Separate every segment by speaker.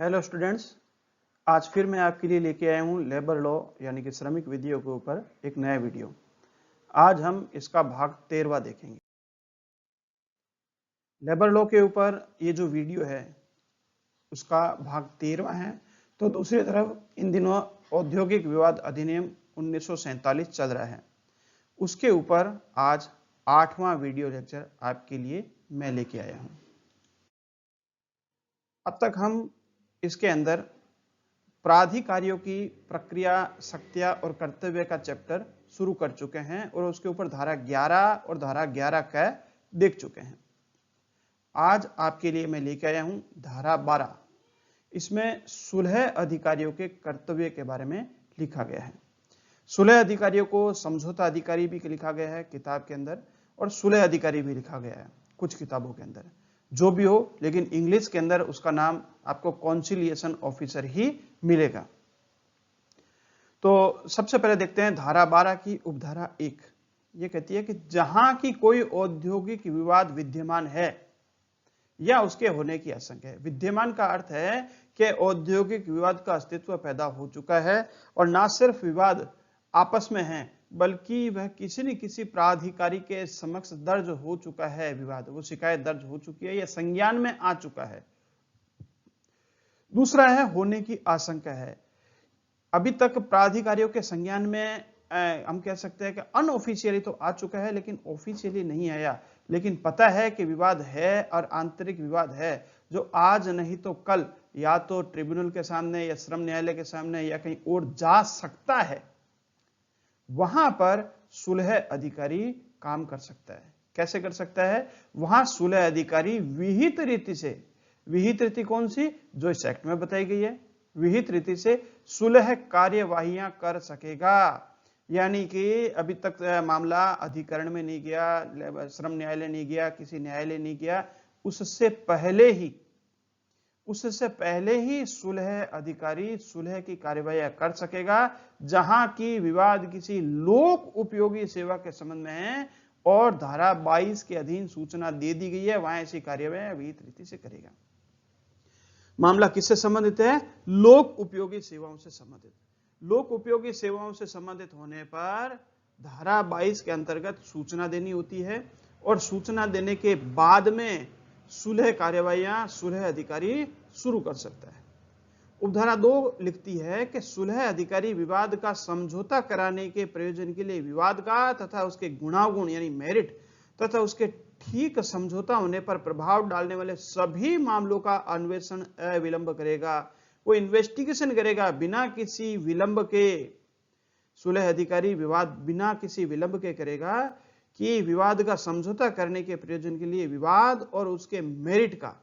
Speaker 1: Hello students, आज फिर मैं आपके लिए लेके आया हूँ लेबर लॉ यानी कि श्रमिक विधियों के ऊपर एक नया वीडियो। आज हम इसका भाग 13वां देखेंगे। लेबर लॉ के ऊपर ये जो वीडियो है उसका भाग 13वां है। तो दूसरी तरफ इन दिनों औद्योगिक विवाद अधिनियम 1947 चल रहा है, उसके ऊपर आज 8वां वीडियो लेक्चर आपके लिए मैं लेके आया हूँ। अब तक हम इसके अंदर प्राधिकारियों की प्रक्रिया, शक्तियां और कर्तव्य का चैप्टर शुरू कर चुके हैं और उसके ऊपर धारा 11 और धारा 11 क देख चुके हैं। आज आपके लिए मैं लेकर आया हूं धारा 12। इसमें सुलह अधिकारियों के कर्तव्य के बारे में लिखा गया है। सुलह अधिकारियों को समझौता अधिकारी भी लिखा गया है किताब के अंदर, और सुलह अधिकारी भी लिखा गया है कुछ किताबों के अंदर। जो भी हो, लेकिन इंग्लिश के अंदर उसका नाम आपको कॉन्सिलिएशन ऑफिसर ही मिलेगा। तो सबसे पहले देखते हैं धारा 12 की उपधारा 1। ये कहती है कि जहां की कोई औद्योगिक विवाद विद्यमान है या उसके होने की आशंका है। विद्यमान का अर्थ है कि औद्योगिक विवाद का अस्तित्व पैदा हो चुका है, और ना सिर्फ विवाद आपस में है बल्कि वह किसी न किसी प्राधिकारी के समक्ष दर्ज हो चुका है। विवाद, वो शिकायत दर्ज हो चुकी है या संज्ञान में आ चुका है। दूसरा है होने की आशंका है। अभी तक प्राधिकारियों के संज्ञान में हम कह सकते हैं कि अनऑफिशियली तो आ चुका है, लेकिन ऑफिशियली नहीं आया। लेकिन पता है कि विवाद है और आंतरिक विवाद है, जो आज नहीं तो कल या तो ट्रिब्यूनल के सामने या श्रम न्यायालय के सामने या कहीं और जा सकता है। वहां पर सुलह अधिकारी काम कर सकता है। कैसे कर सकता है? वहां सुलह अधिकारी विहित रीति से, विहित रीति कौन सी? जो इस एक्ट में बताई गई है, विहित रीति से सुलह कार्यवाहियां कर सकेगा। यानी कि अभी तक मामला अधिकरण में नहीं गया, श्रम न्यायालय नहीं गया, किसी न्यायालय नहीं गया, उससे पहले ही सुलह अधिकारी सुलह की कार्यवाही कर सकेगा। जहां की विवाद किसी लोक उपयोगी सेवा के संबंध में है और धारा 22 के अधीन सूचना दे दी गई है, वहां ऐसी कार्यवाही विहित रीति से करेगा। मामला किससे संबंधित है? लोक उपयोगी सेवाओं से संबंधित। लोक उपयोगी सेवाओं से संबंधित होने पर धारा 22 के अंतर्गत सूचना देनी होती है, और सूचना देने के बाद में सुलह कार्यवाहियां सुलह अधिकारी शुरू कर सकता है। उपधारा 2 लिखती है कि सुलह अधिकारी विवाद का समझौता कराने के प्रयोजन के लिए विवाद का तथा उसके गुणागुण यानी मेरिट तथा उसके ठीक समझौता होने पर प्रभाव डालने वाले सभी मामलों का अन्वेषण अविलंब करेगा। वो इन्वेस्टिगेशन करेगा बिना किसी विलंब के। सुलह अधिकारी विवाद बिना किसी विलंब के करेगा कि विवाद का समझौता करने के प्रयोजन के लिए विवाद और उसके मेरिट का,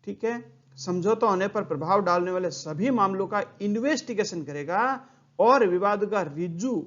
Speaker 1: ठीक है, समझौता होने पर प्रभाव डालने वाले सभी मामलों का इन्वेस्टिगेशन करेगा, और विवाद का रिजू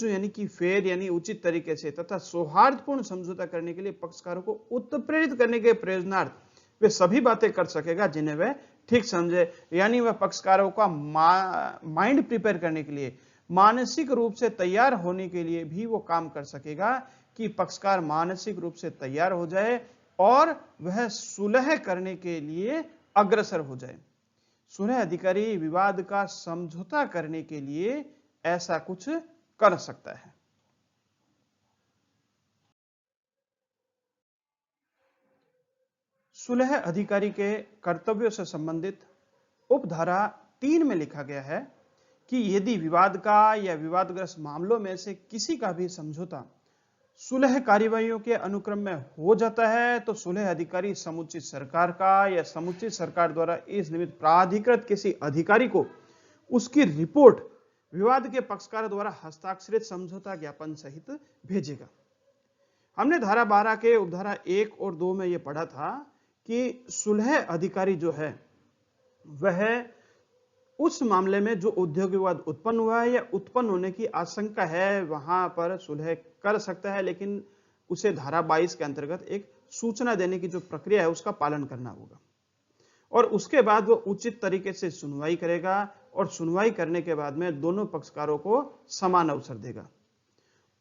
Speaker 1: यानी कि फेयर यानी उचित तरीके से तथा सौहार्दपूर्ण समझौता करने के लिए पक्षकारों को उत्प्रेरित करने के प्रयोजनार्थ वे सभी बातें कर सकेगा जिन्हें वह ठीक समझे। यानी वह पक्षकारों का माइंड प्रिपेयर करने के लिए, मानसिक रूप से तैयार होने के लिए भी वो काम कर सकेगा कि पक्षकार मानसिक रूप से तैयार हो जाए और वह सुलह करने के लिए अग्रसर हो जाए। सुलह अधिकारी विवाद का समझौता करने के लिए ऐसा कुछ कर सकता है। सुलह अधिकारी के कर्तव्यों से संबंधित उपधारा 3 में लिखा गया है कि यदि विवाद का या विवादग्रस्त मामलों में से किसी का भी समझौता सुलह कार्यवाहियों के अनुक्रम में हो जाता है, तो सुलह अधिकारी समुचित सरकार का या समुचित सरकार द्वारा इस निमित्त प्राधिकृत किसी अधिकारी को उसकी रिपोर्ट विवाद के पक्षकार द्वारा हस्ताक्षरित समझौता ज्ञापन सहित भेजेगा। हमने धारा 12 के उपधारा 1 और 2 में यह पढ़ा था कि सुलह अधिकारी जो है वह उस मामले में जो उद्योग विवाद उत्पन्न हुआ है या उत्पन्न होने की आशंका है, वहां पर सुलह कर सकता है, लेकिन उसे धारा 22 के अंतर्गत एक सूचना देने की जो प्रक्रिया है उसका पालन करना होगा, और उसके बाद वो उचित तरीके से सुनवाई करेगा, और सुनवाई करने के बाद में दोनों पक्षकारों को समान अवसर देगा।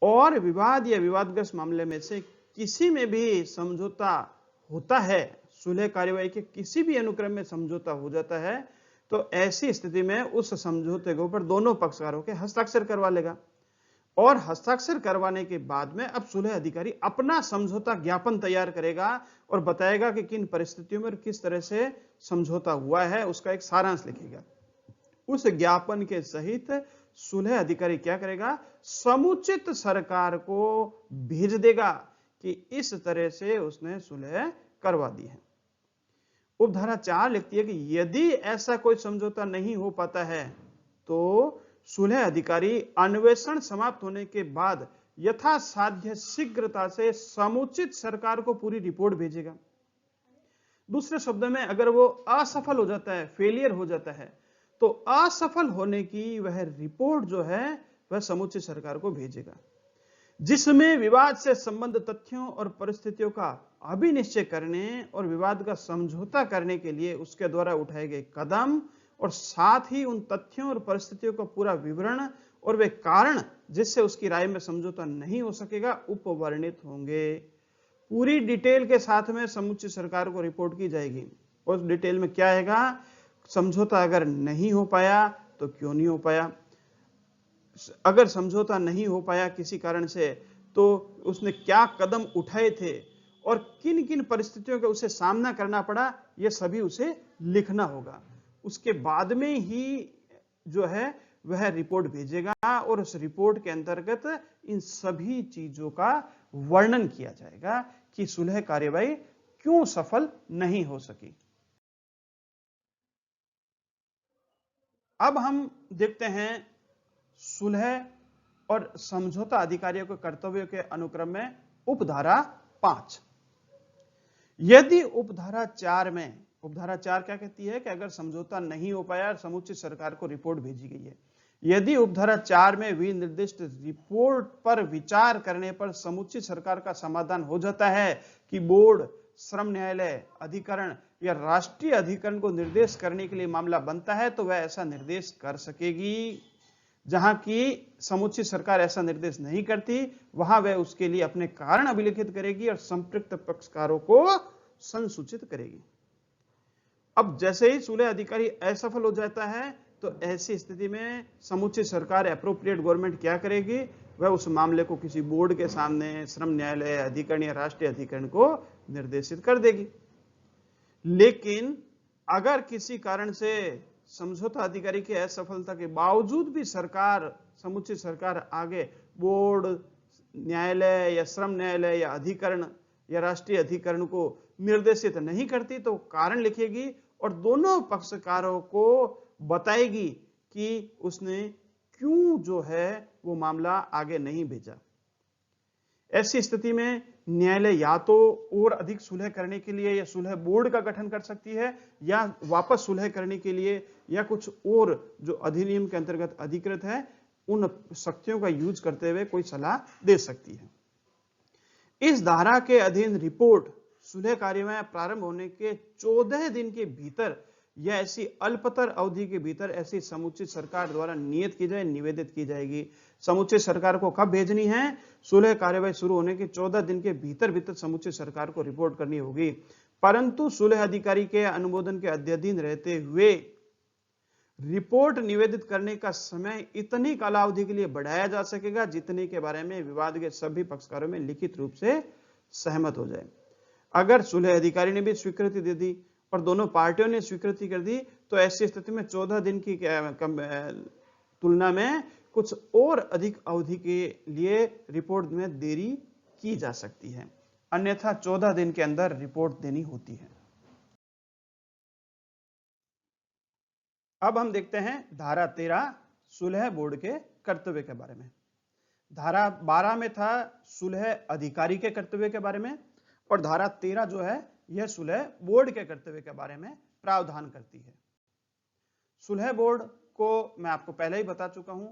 Speaker 1: और विवाद या विवादग्रस्त मामले में से किसी में भी समझौता होता है, सुलह कार्यवाही के किसी भी अनुक्रम में समझौता हो जाता है, तो ऐसी स्थिति में उस समझौते के ऊपर दोनों पक्षकारों के हस्ताक्षर करवा लेगा और हस्ताक्षर करवाने के बाद में अब सुलह अधिकारी अपना समझौता ज्ञापन तैयार करेगा और बताएगा कि किन परिस्थितियों में और किस तरह से समझौता हुआ है, उसका एक सारांश लिखेगा। उस ज्ञापन के सहित सुलह अधिकारी क्या करेगा, समुचित सरकार को भेज देगा कि इस तरह से उसने सुलह करवा दी है। उपधारा 4 लिखती है कि यदि ऐसा कोई समझौता नहीं हो पाता है तो सुलह अधिकारी अन्वेषण समाप्त होने के बाद यथासाध्य शीघ्रता से समुचित सरकार को पूरी रिपोर्ट भेजेगा। दूसरे शब्दों में अगर वो असफल हो जाता है, फेलियर हो जाता है, तो असफल होने की वह रिपोर्ट जो है वह समुचित सरकार को भेजेगा, जिसमें विवाद से संबंध तथ्यों और परिस्थितियों का अभिनिश्चय करने और विवाद का समझौता करने के लिए उसके द्वारा उठाए गए कदम और साथ ही उन तथ्यों और परिस्थितियों का पूरा विवरण और वे कारण जिससे उसकी राय में समझौता नहीं हो सकेगा उपवर्णित होंगे। पूरी डिटेल के साथ में समुचित सरकार को रिपोर्ट की जाएगी। उस डिटेल में क्या आएगा, समझौता अगर नहीं हो पाया तो क्यों नहीं हो पाया, अगर समझौता नहीं हो पाया किसी कारण से तो उसने क्या कदम उठाए थे और किन किन परिस्थितियों का उसे सामना करना पड़ा, यह सभी उसे लिखना होगा। उसके बाद में ही जो है वह रिपोर्ट भेजेगा और उस रिपोर्ट के अंतर्गत इन सभी चीजों का वर्णन किया जाएगा कि सुलह कार्यवाही क्यों सफल नहीं हो सकी। अब हम देखते हैं सुलह और समझौता अधिकारियों के कर्तव्यों के अनुक्रम में उपधारा 5। यदि उपधारा 4 में, उपधारा 4 क्या कहती है कि अगर समझौता नहीं हो पाया और समुचित सरकार को रिपोर्ट भेजी गई है, यदि उपधारा 4 में विनिर्दिष्ट रिपोर्ट पर विचार करने पर समुचित सरकार का समाधान हो जाता है कि बोर्ड, श्रम न्यायालय, अधिकरण या राष्ट्रीय अधिकरण को निर्देश करने के लिए मामला बनता है, तो वह ऐसा निर्देश कर सकेगी। जहां की समुचित सरकार ऐसा निर्देश नहीं करती, वहां वह उसके लिए अपने कारण अभिलिखित करेगी और संपृक्त पक्षकारों को संसूचित करेगी। अब जैसे ही सुलह अधिकारी असफल हो जाता है तो ऐसी स्थिति में समुचित सरकार, एप्रोप्रिएट गवर्नमेंट क्या करेगी, वह उस मामले को किसी बोर्ड के सामने, श्रम न्यायालय, अधिकरण या राष्ट्रीय अधिकरण को निर्देशित कर देगी। लेकिन अगर किसी कारण से समझौता अधिकारी की असफलता के बावजूद भी सरकार, समुचित सरकार आगे बोर्ड, न्यायालय या श्रम न्यायालय या अधिकरण या राष्ट्रीय अधिकरण को निर्देशित नहीं करती, तो कारण लिखेगी और दोनों पक्षकारों को बताएगी कि उसने क्यों जो है वो मामला आगे नहीं भेजा। ऐसी स्थिति में न्यायालय या तो और अधिक सुलह करने के लिए या सुलह बोर्ड का गठन कर सकती है या वापस सुलह करने के लिए या कुछ और जो अधिनियम के अंतर्गत अधिकृत है उन शक्तियों का यूज करते हुए कोई सलाह दे सकती है। इस धारा के अधीन रिपोर्ट सुलह कार्यवाही प्रारंभ होने के 14 दिन के भीतर या ऐसी अल्पतर अवधि के भीतर ऐसी समुचित सरकार द्वारा नियत की जाए, निवेदित की जाएगी। समुचित सरकार को कब भेजनी है, सुलह कार्यवाही शुरू होने के 14 दिन के भीतर समुचित सरकार को रिपोर्ट करनी होगी। परंतु सुलह अधिकारी के अनुमोदन के अध्ययन रहते हुए रिपोर्ट निवेदित करने का समय इतनी कालावधि के लिए बढ़ाया जा सकेगा जितने के बारे में विवाद के सभी पक्षकारों में लिखित रूप से सहमत हो जाए। अगर सुलह अधिकारी ने भी स्वीकृति दे दी और दोनों पार्टियों ने स्वीकृति कर दी तो ऐसी स्थिति में 14 दिन की तुलना में कुछ और अधिक अवधि के लिए रिपोर्ट में देरी की जा सकती है, अन्यथा 14 दिन के अंदर रिपोर्ट देनी होती है। अब हम देखते हैं धारा 13 सुलह बोर्ड के कर्तव्य के बारे में। धारा 12 में था सुलह अधिकारी के कर्तव्य के बारे में और धारा 13 जो है यह सुलह बोर्ड के कर्तव्य के बारे में प्रावधान करती है। सुलह बोर्ड को मैं आपको पहले ही बता चुका हूं,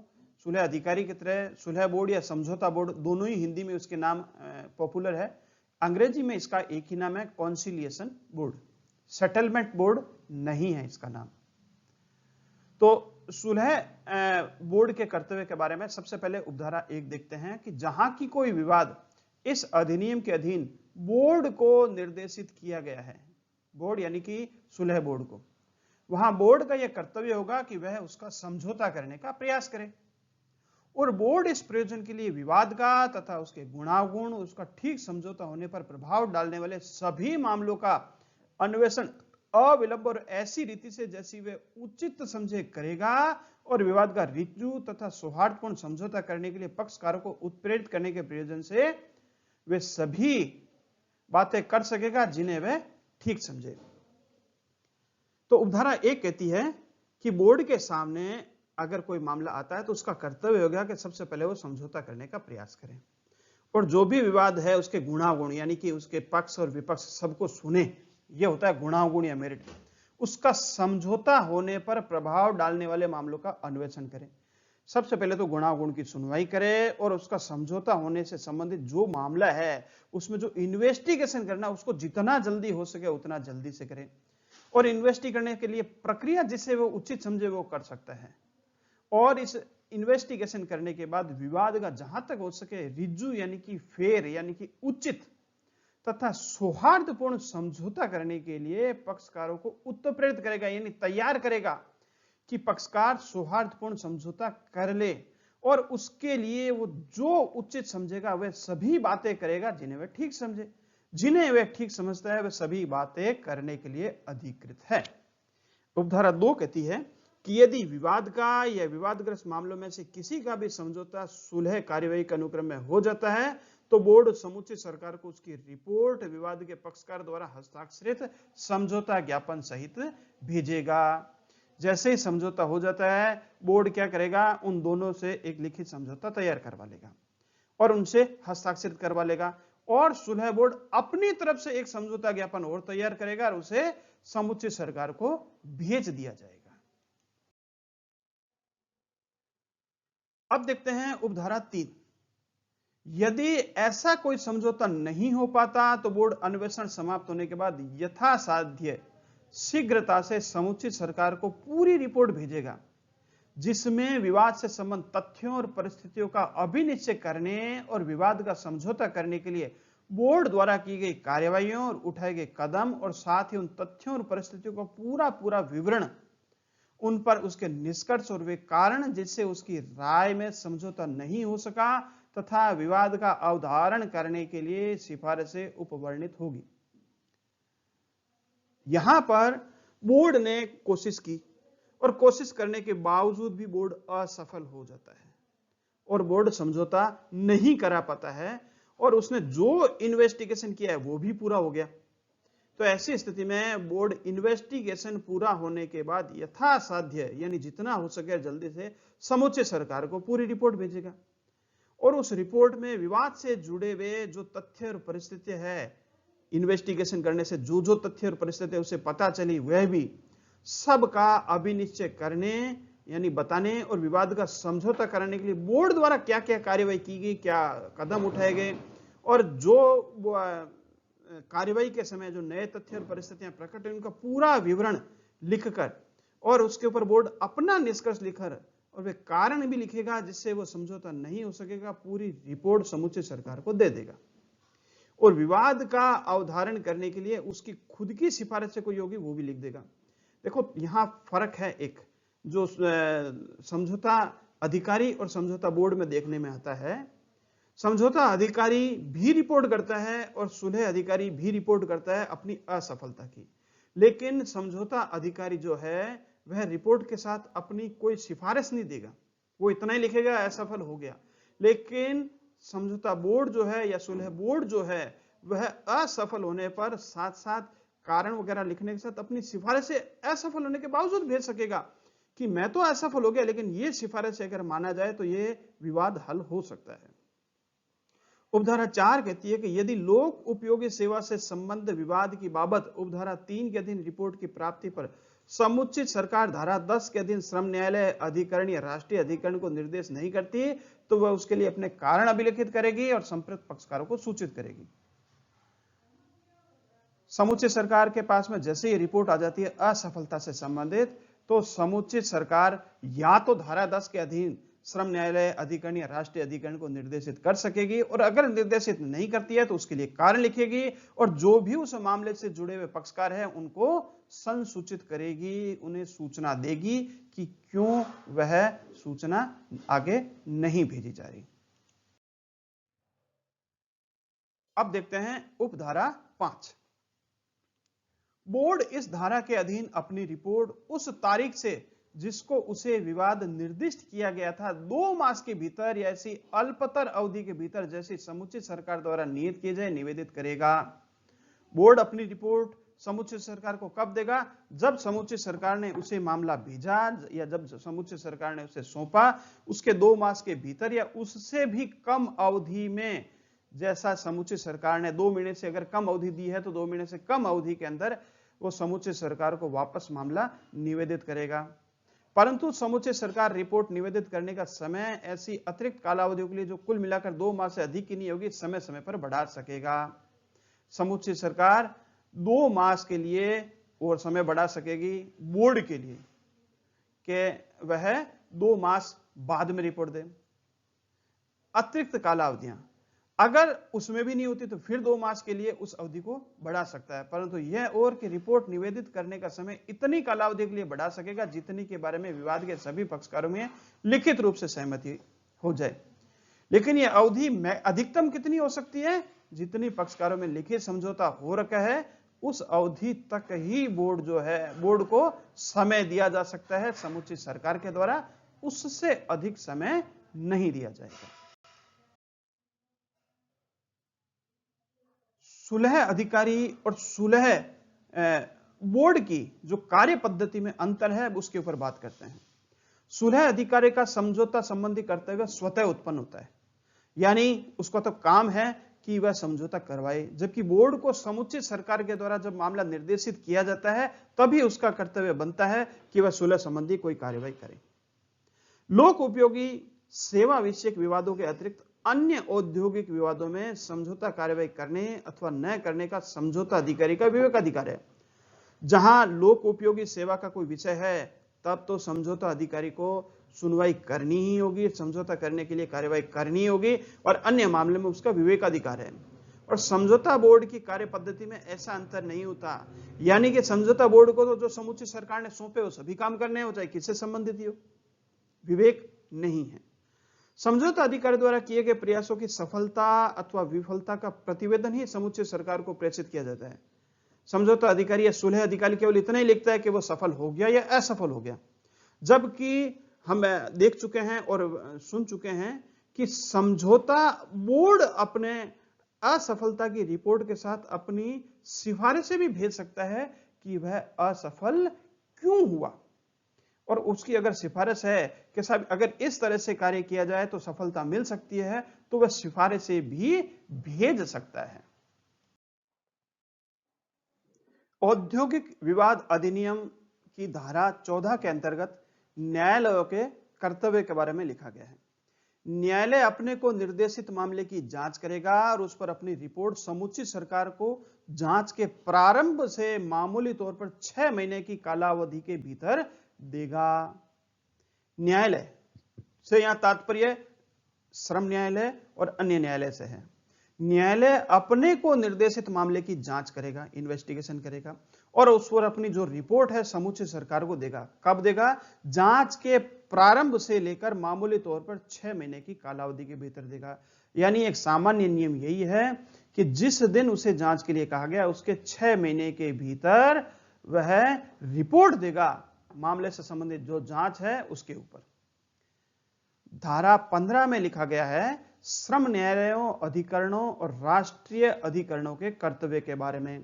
Speaker 1: सुलह अधिकारी की तरह सुलह बोर्ड या समझौता बोर्ड दोनों ही हिंदी में उसके नाम पॉपुलर है। अंग्रेजी में इसका एक ही नाम है, कॉन्सिलिएशन बोर्ड। सेटलमेंट बोर्ड नहीं है इसका नाम। तो सुलह बोर्ड के कर्तव्य के बारे में सबसे पहले उपधारा 1 देखते हैं कि जहां की कोई विवाद इस अधिनियम के अधीन बोर्ड को निर्देशित किया गया है। बोर्ड यानी कि सुलह बोर्ड को, वहां बोर्ड का यह कर्तव्य होगा कि वह उसका समझौता करने का प्रयास करे और बोर्ड इस प्रयोजन के लिए विवाद का तथा उसके गुणागुण, उसका ठीक समझौता होने पर प्रभाव डालने वाले सभी मामलों का अन्वेषण अविलंब और ऐसी रीति से जैसी वे उचित समझे करेगा और विवाद का ऋजु तथा सौहार्दपूर्ण समझौता करने के लिए पक्षकारों को उत्प्रेरित करने के प्रयोजन से वे सभी बातें कर सकेगा जिन्हें वे ठीक समझे। तो उपधारा 1 कहती है कि बोर्ड के सामने अगर कोई मामला आता है तो उसका कर्तव्य होगा कि सबसे पहले वो समझौता करने का प्रयास करें और जो भी विवाद है उसके गुणागुण यानी कि उसके पक्ष और विपक्ष सबको सुने, यह होता है गुणागुण या मेरिट। उसका समझौता होने पर प्रभाव डालने वाले मामलों का अन्वेषण करें। सबसे पहले तो गुणागुण की सुनवाई करे और उसका समझौता होने से संबंधित जो मामला है उसमें जो इन्वेस्टिगेशन करना उसको जितना जल्दी हो सके उतना जल्दी से करें और इन्वेस्टिगेट करने के लिए प्रक्रिया जिसे वो उचित समझे वो कर सकता है और इस इन्वेस्टिगेशन करने के बाद विवाद का जहां तक हो सके रिजु यानी कि फेयर यानी कि उचित तथा सौहार्दपूर्ण समझौता करने के लिए पक्षकारों को उत्प्रेरित करेगा यानी तैयार करेगा कि पक्षकार सौहार्दपूर्ण समझौता कर ले और उसके लिए वो जो उचित समझेगा वह सभी बातें करेगा जिन्हें वह ठीक समझे। जिन्हें वह ठीक समझता है वह सभी बातें करने के लिए अधिकृत है। उपधारा 2 कहती है कि यदि विवाद का या विवादग्रस्त मामलों में से किसी का भी समझौता सुलह कार्यवाही के अनुक्रम में हो जाता है तो बोर्ड समुचित सरकार को उसकी रिपोर्ट विवाद के पक्षकार द्वारा हस्ताक्षरित समझौता ज्ञापन सहित भेजेगा। जैसे ही समझौता हो जाता है बोर्ड क्या करेगा, उन दोनों से एक लिखित समझौता तैयार करवा लेगा और उनसे हस्ताक्षरित करवा लेगा और सुलह बोर्ड अपनी तरफ से एक समझौता ज्ञापन और तैयार करेगा और उसे समुचित सरकार को भेज दिया जाएगा। अब देखते हैं उपधारा 3। यदि ऐसा कोई समझौता नहीं हो पाता तो बोर्ड अन्वेषण समाप्त होने के बाद यथासाध्य शीघ्रता से समुचित सरकार को पूरी रिपोर्ट भेजेगा जिसमें विवाद से संबंध तथ्यों और परिस्थितियों का अभिनिश्चय करने और विवाद का समझौता करने के लिए बोर्ड द्वारा की गई कार्यवाहियों और उठाए गए कदम और साथ ही उन तथ्यों और परिस्थितियों का पूरा विवरण, उन पर उसके निष्कर्ष और वे कारण जिससे उसकी राय में समझौता नहीं हो सका तथा विवाद का अवधारण करने के लिए सिफारिशें उपवर्णित होगी। यहां पर बोर्ड ने कोशिश की और कोशिश करने के बावजूद भी बोर्ड असफल हो जाता है और बोर्ड समझौता नहीं करा पाता है और उसने जो इन्वेस्टिगेशन किया है वो भी पूरा हो गया। तो ऐसी स्थिति में बोर्ड इन्वेस्टिगेशन पूरा होने के बाद यथासाध्य यानी जितना हो सके जल्दी से समुचित सरकार को पूरी रिपोर्ट भेजेगा और उस रिपोर्ट में विवाद से जुड़े हुए जो तथ्य और परिस्थिति है, इन्वेस्टिगेशन करने से जो जो तथ्य और परिस्थिति उसे पता चली वह भी सबका अभिनिश्चय करने यानी बताने और विवाद का समझौता करने के लिए बोर्ड द्वारा क्या क्या कार्यवाही की गई, क्या कदम उठाए गए और जो कार्यवाही के समय जो नए तथ्य और परिस्थितियां प्रकट हुई उनका पूरा विवरण लिखकर और उसके ऊपर बोर्ड अपना निष्कर्ष लिखकर और वे कारण भी लिखेगा जिससे वो समझौता नहीं हो सकेगा, पूरी रिपोर्ट समुचित सरकार को दे देगा और विवाद का अवधारण करने के लिए उसकी खुद की सिफारिश से कोई होगी वो भी लिख देगा। देखो यहां फर्क है, एक जो समझौता अधिकारी और समझौता बोर्ड में देखने में आता है। समझौता अधिकारी भी रिपोर्ट करता है और सुलह अधिकारी भी रिपोर्ट करता है अपनी असफलता की, लेकिन समझौता अधिकारी जो है वह रिपोर्ट के साथ अपनी कोई सिफारिश नहीं देगा, वो इतना ही लिखेगा असफल हो गया। लेकिन समझौता बोर्ड जो है या सुलह बोर्ड जो है वह असफल होने पर साथ साथ कारण वगैरह लिखने के साथ अपनी सिफारिश से असफल होने के बावजूद भेज सकेगा कि मैं तो असफल हो गया लेकिन ये सिफारिश अगर माना जाए तो ये विवाद हल हो सकता है। उपधारा 4 कहती है कि यदि लोक उपयोगी सेवा से संबंध विवाद की बाबत उपधारा 3 के अधीन रिपोर्ट की प्राप्ति पर समुचित सरकार धारा 10 के अधीन श्रम न्यायालय अधिकरण या राष्ट्रीय अधिकरण को निर्देश नहीं करती तो वह उसके लिए अपने कारण अभिलिखित करेगी और संप्रक्त पक्षकारों को सूचित करेगी। समुचित सरकार के पास में जैसे ही रिपोर्ट आ जाती है असफलता से संबंधित तो समुचित सरकार या तो धारा 10 के अधीन श्रम न्यायालय अधिकरण या राष्ट्रीय अधिकरण को निर्देशित कर सकेगी, और अगर निर्देशित नहीं करती है तो उसके लिए कारण लिखेगी, और जो भी उस मामले से जुड़े हुए पक्षकार हैं उनको संसूचित करेगी, उन्हें सूचना देगी कि क्यों वह सूचना आगे नहीं भेजी जा रही। अब देखते हैं उपधारा 5। बोर्ड इस धारा के अधीन अपनी रिपोर्ट उस तारीख से जिसको उसे विवाद निर्दिष्ट किया गया था 2 मास के भीतर या ऐसी अल्पतर अवधि के भीतर जैसी समुचित सरकार द्वारा नियत किए जाए निवेदित करेगा। बोर्ड अपनी रिपोर्ट समुचित सरकार को कब देगा? जब समुचित सरकार ने उसे मामला भेजा या जब समुचित सरकार ने उसे सौंपा, उसके 2 मास के भीतर या उससे भी कम अवधि में, जैसा समुचित सरकार ने 2 महीने से अगर कम अवधि दी है तो 2 महीने से कम अवधि के अंदर वो समुचित सरकार को वापस मामला निवेदित करेगा। परंतु समुचित सरकार रिपोर्ट निवेदित करने का समय ऐसी अतिरिक्त कालावधियों के लिए जो कुल मिलाकर 2 मास से अधिक की नहीं होगी, समय समय पर बढ़ा सकेगा। समुचित सरकार 2 मास के लिए और समय बढ़ा सकेगी बोर्ड के लिए कि वह 2 मास बाद में रिपोर्ट दे। अतिरिक्त कालावधियां अगर उसमें भी नहीं होती तो फिर 2 मास के लिए उस अवधि को बढ़ा सकता है, परंतु यह और कि रिपोर्ट निवेदित करने का समय इतनी कालावधि के लिए बढ़ा सकेगा जितनी के बारे में विवाद के सभी पक्षकारों में लिखित रूप से सहमति हो जाए। लेकिन यह अवधि अधिकतम कितनी हो सकती है? जितनी पक्षकारों में लिखित समझौता हो रखा है उस अवधि तक ही बोर्ड जो है, बोर्ड को समय दिया जा सकता है समुचित सरकार के द्वारा, उससे अधिक समय नहीं दिया जाएगा। सुलह अधिकारी और सुलह बोर्ड की जो कार्य पद्धति में अंतर है उसके ऊपर बात करते हैं। सुलह अधिकारी का समझौता संबंधी कर्तव्य स्वतः उत्पन्न होता है, यानी उसका तो काम है कि वह समझौता करवाए, जबकि बोर्ड को समुचित सरकार के द्वारा जब मामला निर्देशित किया जाता है तभी उसका कर्तव्य बनता है कि वह सुलह संबंधी कोई कार्यवाही करे। लोक उपयोगी सेवा विषयक विवादों के अतिरिक्त अन्य औद्योगिक विवादों में समझौता कार्यवाही करने अथवा न करने का समझौता अधिकारी का विवेकाधिकार है। जहां लोक उपयोगी सेवा का कोई विषय है तब तो समझौता अधिकारी को सुनवाई करनी ही होगी, समझौता करने के लिए कार्यवाही करनी होगी, और अन्य मामले में उसका विवेकाधिकार है। और समझौता बोर्ड की कार्य पद्धति में ऐसा अंतर नहीं होता, यानी कि समझौता बोर्ड को तो जो समुचित सरकार ने सौंपे वो सभी काम करने हो, चाहे किससे संबंधित ही हो, विवेक नहीं है। समझौता अधिकारी द्वारा किए गए प्रयासों की सफलता अथवा विफलता का प्रतिवेदन ही समुचित सरकार को प्रेषित किया जाता है। समझौता अधिकारी या सुलह अधिकारी केवल इतना ही लिखता है कि वो सफल हो गया या असफल हो गया, जबकि हम देख चुके हैं और सुन चुके हैं कि समझौता बोर्ड अपने असफलता की रिपोर्ट के साथ अपनी सिफारिशें भी भेज सकता है कि वह असफल क्यों हुआ, और उसकी अगर सिफारिश है कि साहब अगर इस तरह से कार्य किया जाए तो सफलता मिल सकती है, तो वह सिफारिशें भी भेज सकता है। औद्योगिक विवाद अधिनियम की धारा 14 के अंतर्गत न्यायालयों के कर्तव्य के बारे में लिखा गया है। न्यायालय अपने को निर्देशित मामले की जांच करेगा और उस पर अपनी रिपोर्ट समुचित सरकार को जांच के प्रारंभ से मामूली तौर पर 6 महीने की कालावधि के भीतर देगा। न्यायालय से यहां तात्पर्य श्रम न्यायालय और अन्य न्यायालय से है। न्यायालय अपने को निर्देशित मामले की जांच करेगा, इन्वेस्टिगेशन करेगा, और उस पर अपनी जो रिपोर्ट है समुचित सरकार को देगा। कब देगा? जांच के प्रारंभ से लेकर मामूली तौर पर 6 महीने की कालावधि के भीतर देगा। यानी एक सामान्य नियम यही है कि जिस दिन उसे जांच के लिए कहा गया उसके 6 महीने के भीतर वह रिपोर्ट देगा मामले से संबंधित जो जांच है उसके ऊपर। धारा 15 में लिखा गया है श्रम न्यायालयों, अधिकरणों और राष्ट्रीय अधिकरणों के कर्तव्य के बारे में।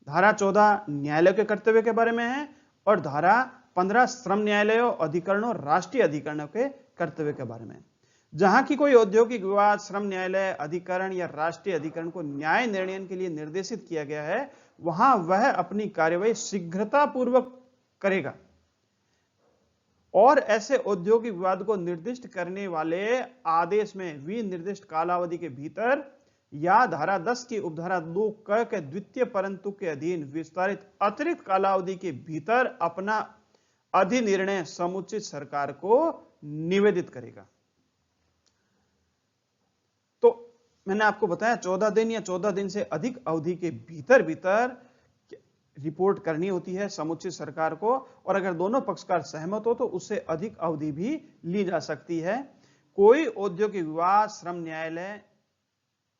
Speaker 1: धारा 14 न्यायालय के कर्तव्य के बारे में है और धारा 15 श्रम न्यायालयों, अधिकरणों और राष्ट्रीय अधिकरणों के कर्तव्य के बारे में। जहां की कोई औद्योगिक विवाद श्रम न्यायालय, अधिकरण या राष्ट्रीय अधिकरण को न्याय निर्णय के लिए निर्देशित किया गया है, वहां वह अपनी कार्यवाही शीघ्रता पूर्वक करेगा और ऐसे औद्योगिक विवाद को निर्दिष्ट करने वाले आदेश में विनिर्दिष्ट कालावधि के भीतर या धारा 10 की उपधारा 2 क के द्वितीय परंतु के अधीन विस्तारित अतिरिक्त कालावधि के भीतर अपना अधिनिर्णय समुचित सरकार को निवेदित करेगा। तो मैंने आपको बताया 14 दिन या 14 दिन से अधिक अवधि के भीतर भीतर रिपोर्ट करनी होती है समुचित सरकार को, और अगर दोनों पक्षकार सहमत हो तो उससे अधिक अवधि भी ली जा सकती है। कोई औद्योगिक विवाद श्रम न्यायालय,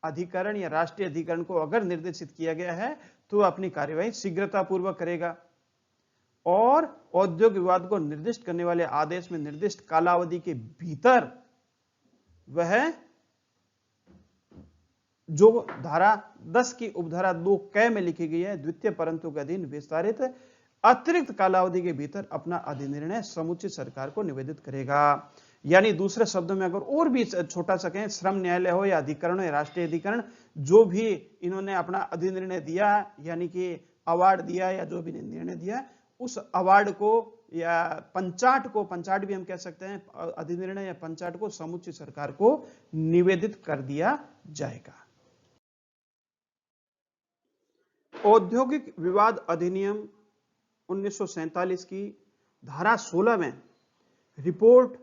Speaker 1: अधिकरण या राष्ट्रीय अधिकरण को अगर निर्देशित किया गया है तो अपनी कार्यवाही शीघ्रतापूर्वक करेगा, और औद्योगिक विवाद को निर्दिष्ट करने वाले आदेश में निर्दिष्ट कालावधि के भीतर वह जो धारा 10 की उपधारा 2 क में लिखी गई है द्वितीय परंतु के अधीन विस्तारित अतिरिक्त कालावधि के भीतर अपना अधिनिर्णय समुचित सरकार को निवेदित करेगा। यानी दूसरे शब्दों में अगर और भी छोटा सा कहें, श्रम न्यायालय हो या अधिकरण हो या राष्ट्रीय अधिकरण, जो भी इन्होंने अपना अधिनिर्णय दिया यानी कि अवार्ड दिया या जो भी निर्णय दिया, उस अवार्ड को या पंचाट को, पंचाट भी हम कह सकते हैं, अधिनिर्णय या पंचाट को समुचित सरकार को निवेदित कर दिया जाएगा। औद्योगिक विवाद अधिनियम 1947 की धारा 16 में रिपोर्ट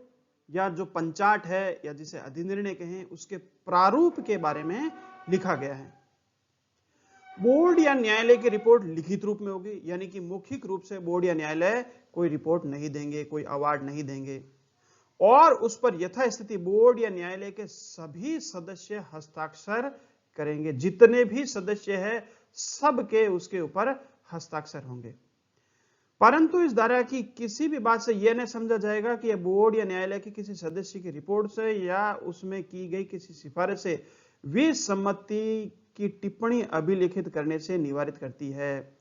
Speaker 1: या जो पंचाट है या जिसे अधिनिर्णय कहें उसके प्रारूप के बारे में लिखा गया है। बोर्ड या न्यायालय की रिपोर्ट लिखित रूप में होगी, यानी कि मौखिक रूप से बोर्ड या न्यायालय कोई रिपोर्ट नहीं देंगे, कोई अवार्ड नहीं देंगे, और उस पर यथास्थिति बोर्ड या न्यायालय के सभी सदस्य हस्ताक्षर करेंगे। जितने भी सदस्य हैं सबके उसके ऊपर हस्ताक्षर होंगे। परंतु इस धारा की किसी भी बात से यह नहीं समझा जाएगा कि यह बोर्ड या न्यायालय की किसी सदस्य की रिपोर्ट से या उसमें की गई किसी सिफारिश से विसम्मति की टिप्पणी अभिलिखित करने से निवारित करती है।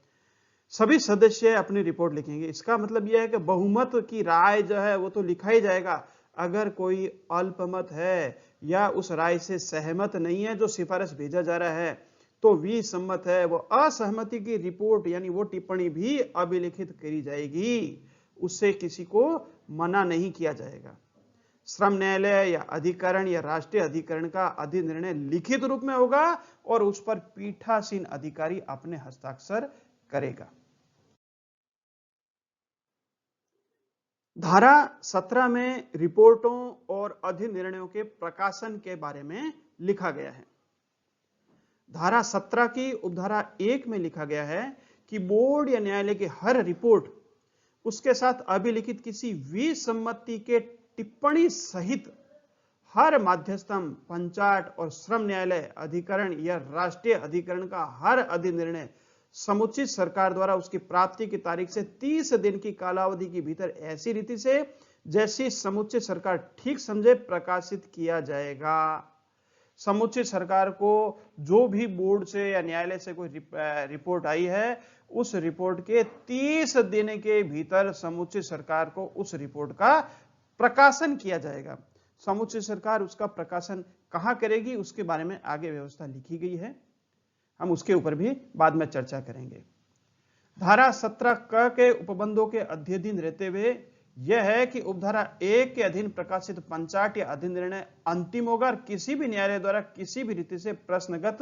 Speaker 1: सभी सदस्य अपनी रिपोर्ट लिखेंगे। इसका मतलब यह है कि बहुमत की राय जो है वो तो लिखा ही जाएगा। अगर कोई अल्पमत है या उस राय से सहमत नहीं है जो सिफारिश भेजा जा रहा है, तो विसम्मत है, वो असहमति की रिपोर्ट यानी वो टिप्पणी भी अभिलिखित करी जाएगी, उससे किसी को मना नहीं किया जाएगा। श्रम न्यायालय या अधिकरण या राष्ट्रीय अधिकरण का अधिनिर्णय लिखित रूप में होगा और उस पर पीठासीन अधिकारी अपने हस्ताक्षर करेगा। धारा 17 में रिपोर्टों और अधिनिर्णयों के प्रकाशन के बारे में लिखा गया है। धारा 17 की उपधारा 1 में लिखा गया है कि बोर्ड या न्यायालय की हर रिपोर्ट उसके साथ अभिलिखित किसी विसम्मति के टिप्पणी सहित हर मध्यस्थम, पंचाट और श्रम न्यायालय, अधिकरण या राष्ट्रीय अधिकरण का हर अधिनिर्णय समुचित सरकार द्वारा उसकी प्राप्ति की तारीख से 30 दिन की कालावधि के भीतर ऐसी रीति से जैसी समुचित सरकार ठीक समझे प्रकाशित किया जाएगा। समुचित सरकार को जो भी बोर्ड से या न्यायालय से कोई रिपोर्ट आई है, उस रिपोर्ट के 30 दिन के भीतर समुचित सरकार को उस रिपोर्ट का प्रकाशन किया जाएगा। समुचित सरकार उसका प्रकाशन कहां करेगी उसके बारे में आगे व्यवस्था लिखी गई है, हम उसके ऊपर भी बाद में चर्चा करेंगे। धारा 17 क के उपबंधों के अध्ययन रहते हुए यह है कि उपधारा 1 के अधीन प्रकाशित पंचाट या अधिनिर्णय अंतिम होगा और किसी भी न्यायालय द्वारा किसी भी रीति से प्रश्नगत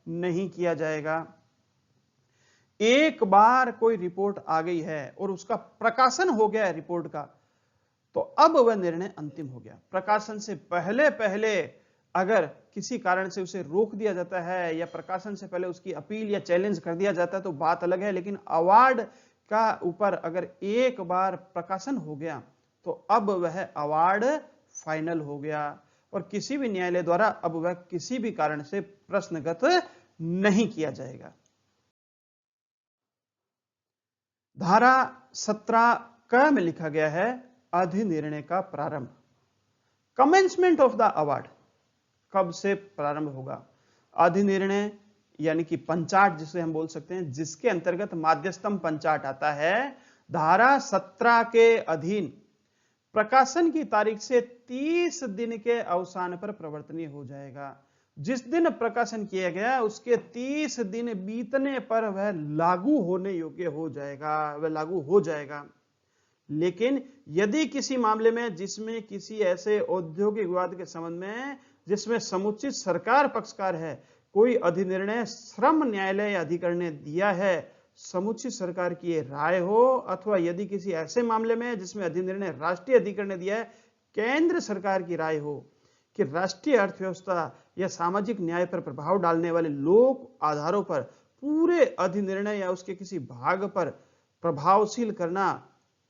Speaker 1: नहीं किया जाएगा। एक बार कोई रिपोर्ट आ गई है और उसका प्रकाशन हो गया है रिपोर्ट का, तो अब वह निर्णय अंतिम हो गया। प्रकाशन से पहले पहले अगर किसी कारण से उसे रोक दिया जाता है या प्रकाशन से पहले उसकी अपील या चैलेंज कर दिया जाता है तो बात अलग है, लेकिन अवार्ड का ऊपर अगर एक बार प्रकाशन हो गया तो अब वह अवार्ड फाइनल हो गया और किसी भी न्यायालय द्वारा अब वह किसी भी कारण से प्रश्नगत नहीं किया जाएगा। धारा 17 क में लिखा गया है अधिनिर्णय का प्रारंभ। कमेंसमेंट ऑफ द अवार्ड कब से प्रारंभ होगा? अधिनिर्णय यानी कि पंचाट जिसे हम बोल सकते हैं, जिसके अंतर्गत माध्यस्थम पंचाट आता है, धारा 17 के अधीन प्रकाशन की तारीख से 30 दिन के अवसान पर प्रवर्तनीय हो जाएगा। जिस दिन प्रकाशन किया गया उसके 30 दिन बीतने पर वह लागू होने योग्य हो जाएगा, वह लागू हो जाएगा। लेकिन यदि किसी मामले में जिसमें किसी ऐसे औद्योगिक विवाद के संबंध में जिसमें समुचित सरकार पक्षकार है, कोई अधिनिर्णय श्रम न्यायालय या अधिकरण ने दिया है, समुचित सरकार की राय हो, अथवा यदि किसी ऐसे मामले में जिसमें अधिनिर्णय राष्ट्रीय अधिकरण ने दिया है, केंद्र सरकार की राय हो कि राष्ट्रीय अर्थव्यवस्था या सामाजिक न्याय पर प्रभाव डालने वाले लोक आधारों पर पूरे अधिनिर्णय या उसके किसी भाग पर प्रभावशील करना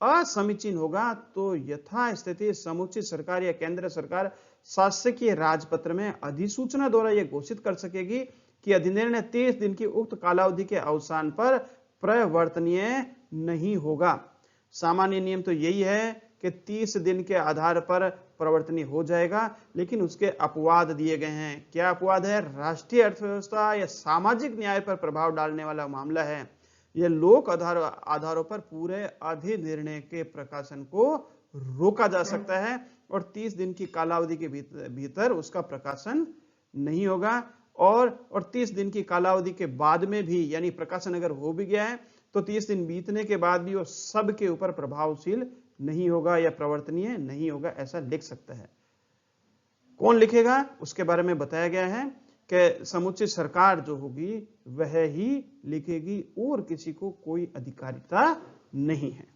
Speaker 1: असमीचीन होगा तो यथास्थिति समुचित सरकार या केंद्र सरकार शासकीय राजपत्र में अधिसूचना द्वारा यह घोषित कर सकेगी कि अधिनिर्णय 30 दिन की उक्त कालावधि के अवसान पर प्रवर्तनीय नहीं होगा। सामान्य नियम तो यही है कि 30 दिन के आधार पर प्रवर्तनीय हो जाएगा, लेकिन उसके अपवाद दिए गए हैं। क्या अपवाद है? राष्ट्रीय अर्थव्यवस्था या सामाजिक न्याय पर प्रभाव डालने वाला मामला है, यह लोक आधारों पर पूरे अधिनिर्णय के प्रकाशन को रोका जा सकता है और 30 दिन की कालावधि के भीतर उसका प्रकाशन नहीं होगा। और 30 दिन की कालावधि के बाद में भी, यानी प्रकाशन अगर हो भी गया है तो 30 दिन बीतने के बाद भी वो सब के ऊपर प्रभावशील नहीं होगा या प्रवर्तनीय नहीं होगा, ऐसा लिख सकता है। कौन लिखेगा उसके बारे में बताया गया है कि समुचित सरकार जो होगी वह ही लिखेगी और किसी को कोई अधिकारिता नहीं है।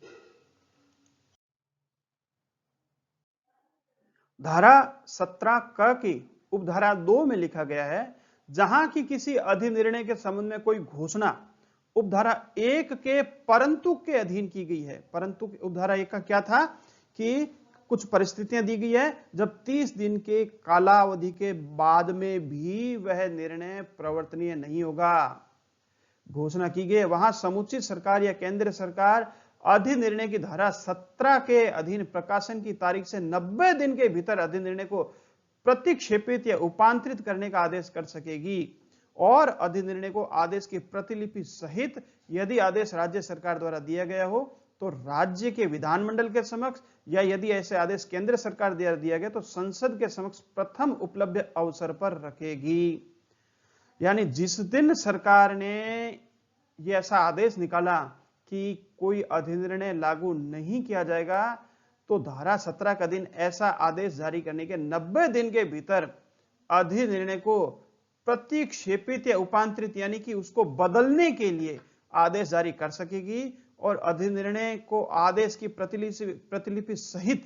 Speaker 1: धारा 17 क की उपधारा 2 में लिखा गया है, जहां की किसी अधिनिर्णय के संबंध में कोई घोषणा उपधारा 1 के परंतु के अधीन की गई है। परंतु उपधारा 1 का क्या था कि कुछ परिस्थितियां दी गई है जब 30 दिन के कालावधि के बाद में भी वह निर्णय प्रवर्तनीय नहीं होगा, घोषणा की गई। वहां समुचित सरकार या केंद्र सरकार अधिनिर्णय की धारा 17 के अधीन प्रकाशन की तारीख से 90 दिन के भीतर अधिनिर्णय को प्रतिक्षेपित या उपांतरित करने का आदेश कर सकेगी और अधिनिर्णय को आदेश की प्रतिलिपि सहित, यदि आदेश राज्य सरकार द्वारा दिया गया हो तो राज्य के विधानमंडल के समक्ष, या यदि ऐसे आदेश केंद्र सरकार द्वारा दिया गया तो संसद के समक्ष प्रथम उपलब्ध अवसर पर रखेगी। यानी जिस दिन सरकार ने ये ऐसा आदेश निकाला कि कोई अधिनिर्णय लागू नहीं किया जाएगा तो धारा 17 का दिन ऐसा आदेश जारी करने के 90 दिन के भीतर अधिनिर्णय को प्रतिक्षेपित या उपांतरित, यानी कि उसको बदलने के लिए आदेश जारी कर सकेगी और अधिनिर्णय को आदेश की प्रतिलिपि सहित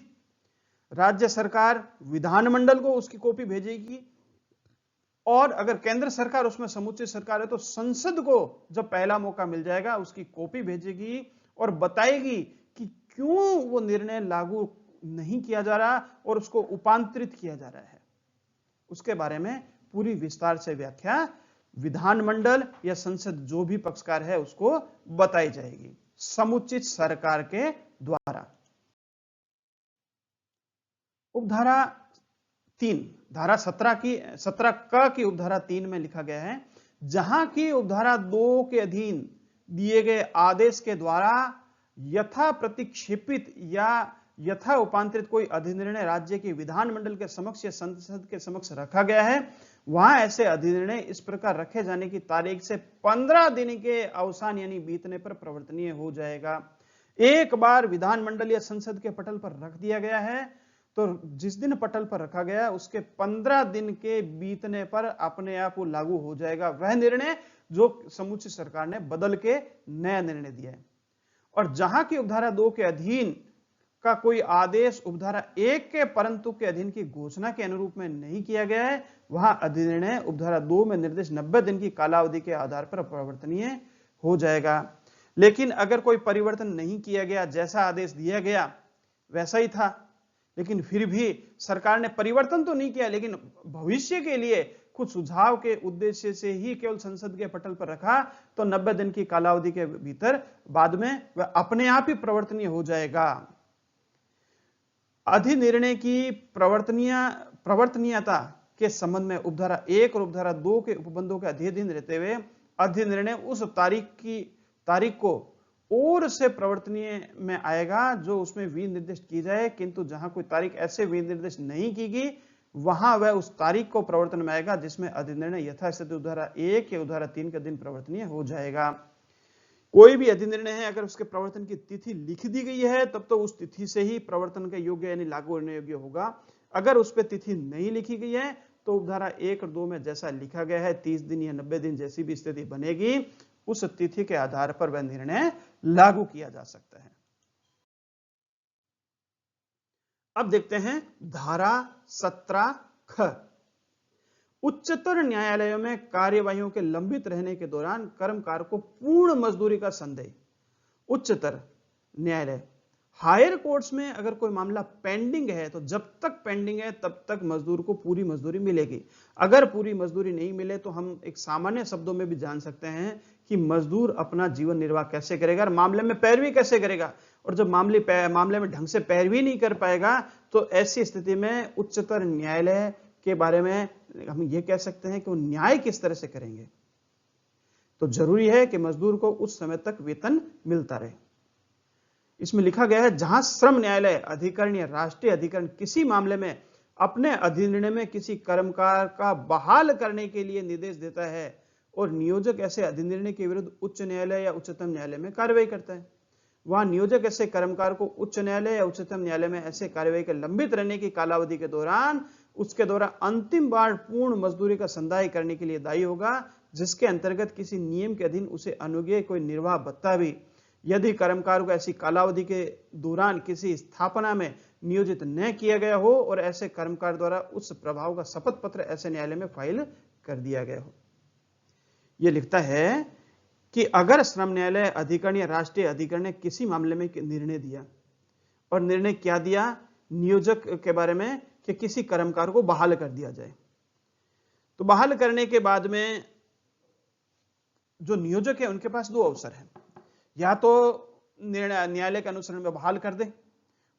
Speaker 1: राज्य सरकार विधानमंडल को उसकी कॉपी भेजेगी और अगर केंद्र सरकार उसमें समुचित सरकार है तो संसद को जब पहला मौका मिल जाएगा उसकी कॉपी भेजेगी और बताएगी कि क्यों वो निर्णय लागू नहीं किया जा रहा और उसको उपांतरित किया जा रहा है। उसके बारे में पूरी विस्तार से व्याख्या विधानमंडल या संसद जो भी पक्षकार है उसको बताई जाएगी समुचित सरकार के द्वारा। उपधारा 3, धारा 17 क की उपधारा 3 में लिखा गया है, जहां की उपधारा 2 के अधीन दिए गए आदेश के द्वारा यथा प्रतिक्षेपित या यथा उपांतरित कोई अधिनिर्णय राज्य के विधानमंडल के समक्ष या संसद के समक्ष रखा गया है, वहां ऐसे अधिनिर्णय इस प्रकार रखे जाने की तारीख से 15 दिन के अवसान यानी बीतने पर प्रवर्तनीय हो जाएगा। एक बार विधानमंडल या संसद के पटल पर रख दिया गया है तो जिस दिन पटल पर रखा गया उसके 15 दिन के बीतने पर अपने आप वो लागू हो जाएगा वह निर्णय जो समुचित सरकार ने बदल के नया निर्णय दिया है। और जहां की उपधारा 2 के अधीन का कोई आदेश उपधारा 1 के परंतु के अधीन की घोषणा के अनुरूप में नहीं किया गया है, वहां अधिनिर्णय उपधारा 2 में निर्दिष्ट 90 दिन की कालावधि के आधार पर प्रवर्तनीय हो जाएगा। लेकिन अगर कोई परिवर्तन नहीं किया गया, जैसा आदेश दिया गया वैसा ही था, लेकिन फिर भी सरकार ने परिवर्तन तो नहीं किया लेकिन भविष्य के लिए कुछ सुझाव के उद्देश्य से ही केवल संसद के पटल पर रखा, तो 90 दिन की कालावधि के भीतर बाद में वह अपने आप ही प्रवर्तनीय हो जाएगा। अधिनिर्णय की प्रवर्तनीयता के संबंध में उपधारा 1 और उपधारा 2 के उपबंधों के अधीन रहते हुए अधिनिर्णय उस तारीख को और से प्रवर्तनीय में आएगा जो उसमें विनिर्दिष्ट की जाए, किंतु जहां कोई तारीख ऐसे विनिर्दिष्ट नहीं की गई वहां वह उस तारीख को प्रवर्तन में आएगा जिसमें अधिनिर्णय यथास्थिति उपधारा 1 या उपधारा 3 के दिन प्रवर्तनीय हो जाएगा। कोई भी अधिनिर्णय है अगर उसके प्रवर्तन की तिथि लिख दी गई है तब तो उस तिथि से ही प्रवर्तन के योग्य यानी लागू होने योग्य होगा। अगर उस पर तिथि नहीं लिखी गई है तो उपधारा 1 और 2 में जैसा लिखा गया है 30 दिन या 90 दिन जैसी भी स्थिति बनेगी उस तिथि के आधार पर वह निर्णय लागू किया जा सकता है। अब देखते हैं धारा 17 ख। उच्चतर न्यायालयों में कार्यवाहियों के लंबित रहने के दौरान कर्मकार को पूर्ण मजदूरी का संदेह। उच्चतर न्यायालय, हायर कोर्ट्स में अगर कोई मामला पेंडिंग है तो जब तक पेंडिंग है तब तक मजदूर को पूरी मजदूरी मिलेगी। अगर पूरी मजदूरी नहीं मिले तो हम एक सामान्य शब्दों में भी जान सकते हैं कि मजदूर अपना जीवन निर्वाह कैसे करेगा और मामले में पैरवी कैसे करेगा। और जब मामले में ढंग से पैरवी नहीं कर पाएगा तो ऐसी स्थिति में उच्चतर न्यायालय के बारे में हम ये कह सकते हैं कि वो न्याय किस तरह से करेंगे। तो जरूरी है कि मजदूर को उस समय तक वेतन मिलता रहे। इसमें लिखा गया है, जहां श्रम न्यायालय अधिकरण या राष्ट्रीय अधिकरण किसी मामले में अपने अधिनिर्णय में किसी कर्मकार का बहाल करने के लिए निर्देश देता है और नियोजक ऐसे अधिनिर्णय के विरुद्ध उच्च न्यायालय या उच्चतम न्यायालय में कार्रवाई करता है, वहां नियोजक ऐसे कर्मकार को उच्च न्यायालय या उच्चतम न्यायालय में ऐसे कार्रवाई के लंबित रहने की कालावधि के दौरान उसके द्वारा अंतिम बार पूर्ण मजदूरी का संदाय करने के लिए दायी होगा, जिसके अंतर्गत किसी नियम के अधीन उसे अनुज्ञेय कोई निर्वाह भत्ता भी, यदि कर्मकार को ऐसी कालावधि के दौरान किसी स्थापना में नियोजित न किया गया हो और ऐसे कर्मकार द्वारा उस प्रभाव का शपथ पत्र ऐसे न्यायालय में फाइल कर दिया गया हो। यह लिखता है कि अगर श्रम न्यायालय अधिकरण या राष्ट्रीय अधिकरण ने किसी मामले में निर्णय दिया, और निर्णय क्या दिया, नियोजक के बारे में कि किसी कर्मकार को बहाल कर दिया जाए, तो बहाल करने के बाद में जो नियोजक है उनके पास दो अवसर है, या तो न्यायालय के अनुसरण में बहाल कर दे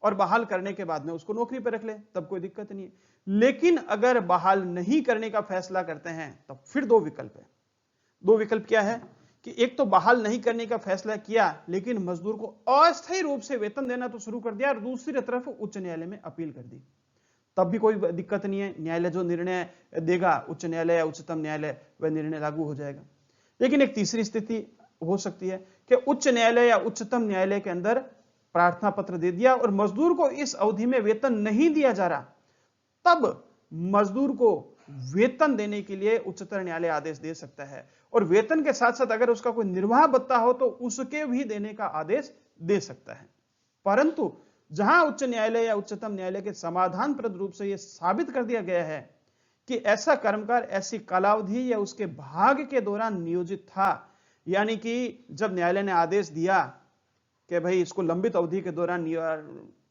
Speaker 1: और बहाल करने के बाद में उसको नौकरी पर रख ले, तब कोई दिक्कत नहीं है। लेकिन अगर बहाल नहीं करने का फैसला करते हैं तब फिर दो विकल्प है। दो विकल्प क्या है कि एक तो बहाल नहीं करने का फैसला किया लेकिन मजदूर को अस्थायी रूप से वेतन देना तो शुरू कर दिया और दूसरी तरफ उच्च न्यायालय में अपील कर दी, तब भी कोई दिक्कत नहीं है। न्यायालय जो निर्णय देगा, उच्च न्यायालय या उच्चतम न्यायालय, वह निर्णय लागू हो जाएगा। लेकिन एक तीसरी स्थिति हो सकती है कि उच्च न्यायालय या उच्चतम न्यायालय के अंदर प्रार्थना पत्र दे दिया और मजदूर को इस अवधि में वेतन नहीं दिया जा रहा, तब मजदूर को वेतन देने के लिए उच्चतर न्यायालय आदेश दे सकता है, और वेतन के साथ साथ अगर उसका कोई निर्वाह भत्ता हो तो उसके भी देने का आदेश दे सकता है। परंतु जहां उच्च न्यायालय या उच्चतम न्यायालय के समाधानप्रद रूप से यह साबित कर दिया गया है कि ऐसा कर्मकार ऐसी कालावधि या उसके भाग के दौरान नियोजित था, यानी कि जब न्यायालय ने आदेश दिया कि भाई इसको लंबित अवधि के दौरान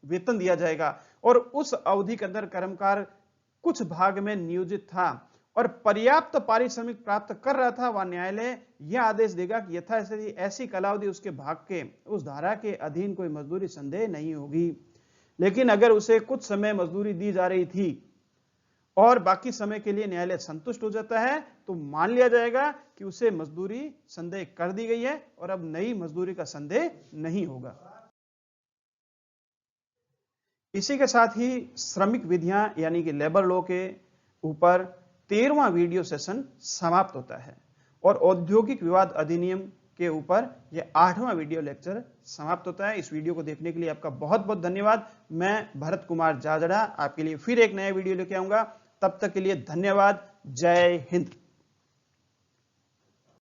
Speaker 1: वेतन दिया जाएगा और उस अवधि के अंदर कर्मकार कुछ भाग में नियोजित था और पर्याप्त पारिश्रमिक प्राप्त कर रहा था, वह न्यायालय यह आदेश देगा कि यथास्थिति ऐसी कालावधि उसके भाग के उस धारा के अधीन कोई मजदूरी संदेह नहीं होगी। लेकिन अगर उसे कुछ समय मजदूरी दी जा रही थी और बाकी समय के लिए न्यायालय संतुष्ट हो जाता है तो मान लिया जाएगा कि उसे मजदूरी संदेह कर दी गई है और अब नई मजदूरी का संदेह नहीं होगा। इसी के साथ ही श्रमिक विधियां यानी कि लेबर लॉ के ऊपर 13वां वीडियो सेशन समाप्त होता है और औद्योगिक विवाद अधिनियम के ऊपर यह 8वां वीडियो लेक्चर समाप्त होता है। इस वीडियो को देखने के लिए आपका बहुत बहुत धन्यवाद। मैं भरत कुमार जाजड़ा आपके लिए फिर एक नया वीडियो लेके आऊंगा। तब तक के लिए धन्यवाद। जय हिंद।